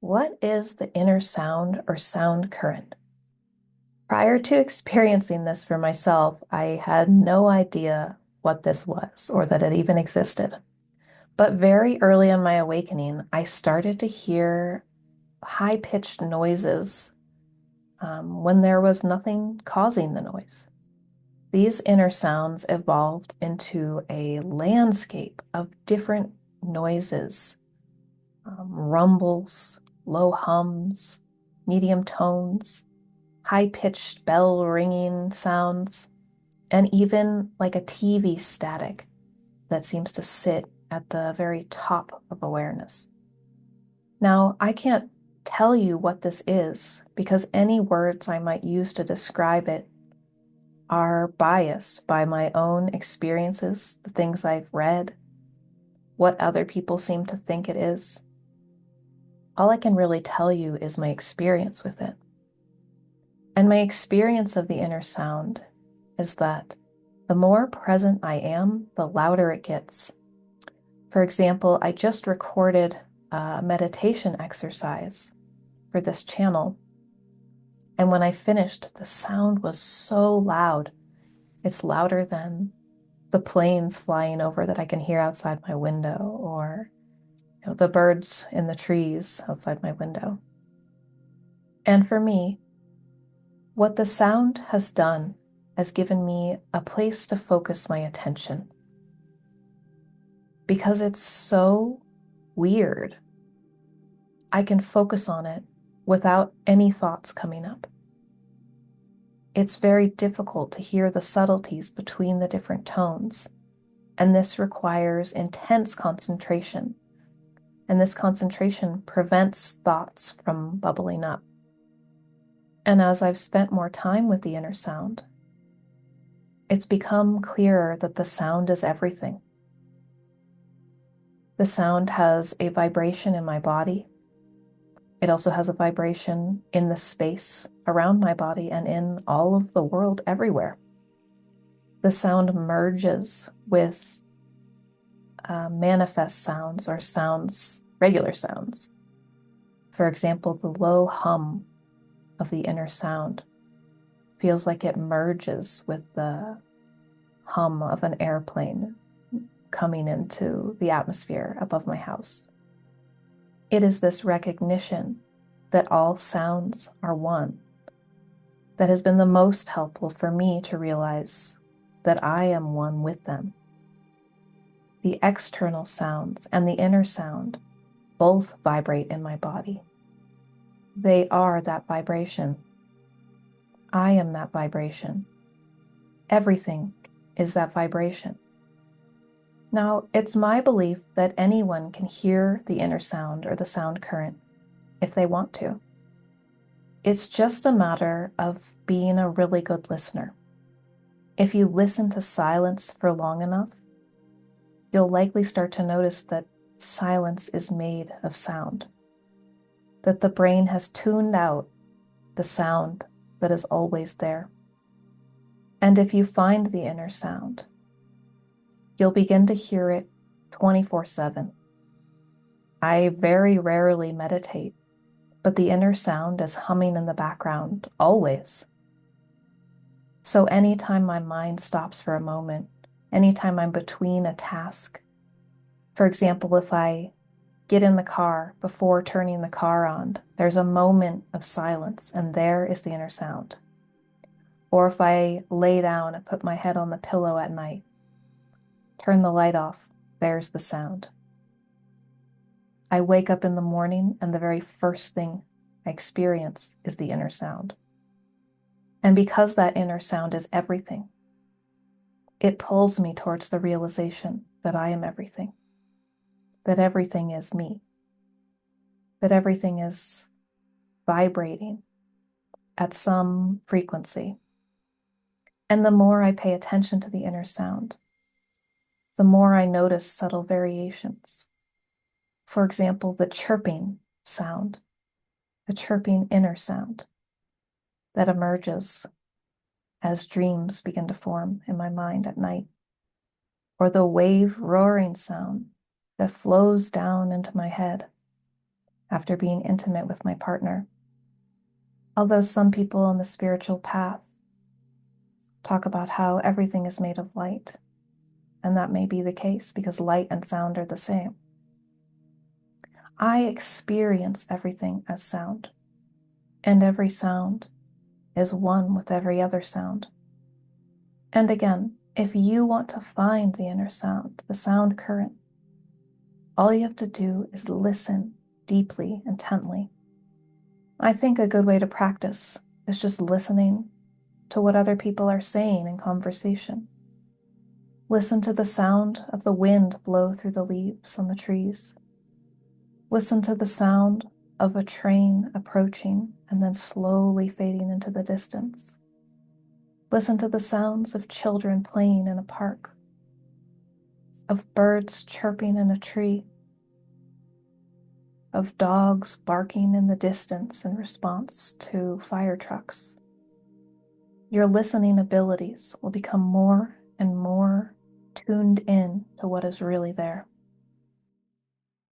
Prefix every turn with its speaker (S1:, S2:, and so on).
S1: What is the inner sound or sound current? Prior to experiencing this for myself, I had no idea what this was or that it even existed. But very early in my awakening, I started to hear high-pitched noises when there was nothing causing the noise. These inner sounds evolved into a landscape of different noises, rumbles, low hums, medium tones, high-pitched bell ringing sounds, and even like a TV static that seems to sit at the very top of awareness. Now, I can't tell you what this is because any words I might use to describe it are biased by my own experiences, the things I've read, what other people seem to think it is. All I can really tell you is my experience with it. And my experience of the inner sound is that the more present I am, the louder it gets. For example, I just recorded a meditation exercise for this channel. And when I finished, the sound was so loud. It's louder than the planes flying over that I can hear outside my window, or the birds in the trees outside my window. And for me, what the sound has done has given me a place to focus my attention. Because it's so weird, I can focus on it without any thoughts coming up. It's very difficult to hear the subtleties between the different tones, and this requires intense concentration. And this concentration prevents thoughts from bubbling up. And as I've spent more time with the inner sound, it's become clearer that the sound is everything. The sound has a vibration in my body. It also has a vibration in the space around my body and in all of the world everywhere. The sound merges with manifest sounds or sounds, regular sounds. For example, the low hum of the inner sound feels like it merges with the hum of an airplane coming into the atmosphere above my house. It is this recognition that all sounds are one that has been the most helpful for me to realize that I am one with them. The external sounds and the inner sound both vibrate in my body. They are that vibration. I am that vibration. Everything is that vibration. Now, it's my belief that anyone can hear the inner sound or the sound current if they want to. It's just a matter of being a really good listener. If you listen to silence for long enough, you'll likely start to notice that silence is made of sound, that the brain has tuned out the sound that is always there. And if you find the inner sound, you'll begin to hear it 24/7. I very rarely meditate, but the inner sound is humming in the background always. So anytime my mind stops for a moment, anytime I'm between a task, for example, if I get in the car before turning the car on, there's a moment of silence, and there is the inner sound. Or if I lay down and put my head on the pillow at night, turn the light off, there's the sound. I wake up in the morning, and the very first thing I experience is the inner sound. And because that inner sound is everything, it pulls me towards the realization that I am everything, that everything is me, that everything is vibrating at some frequency. And the more I pay attention to the inner sound, the more I notice subtle variations. For example, the chirping sound, the chirping inner sound that emerges as dreams begin to form in my mind at night, or the wave roaring sound that flows down into my head, after being intimate with my partner. Although some people on the spiritual path talk about how everything is made of light, and that may be the case because light and sound are the same. I experience everything as sound, and every sound is one with every other sound. And again, if you want to find the inner sound, the sound current, all you have to do is listen deeply, intently. I think a good way to practice is just listening to what other people are saying in conversation. Listen to the sound of the wind blow through the leaves on the trees. Listen to the sound of a train approaching and then slowly fading into the distance. Listen to the sounds of children playing in a park, of birds chirping in a tree, of dogs barking in the distance in response to fire trucks. Your listening abilities will become more and more tuned in to what is really there.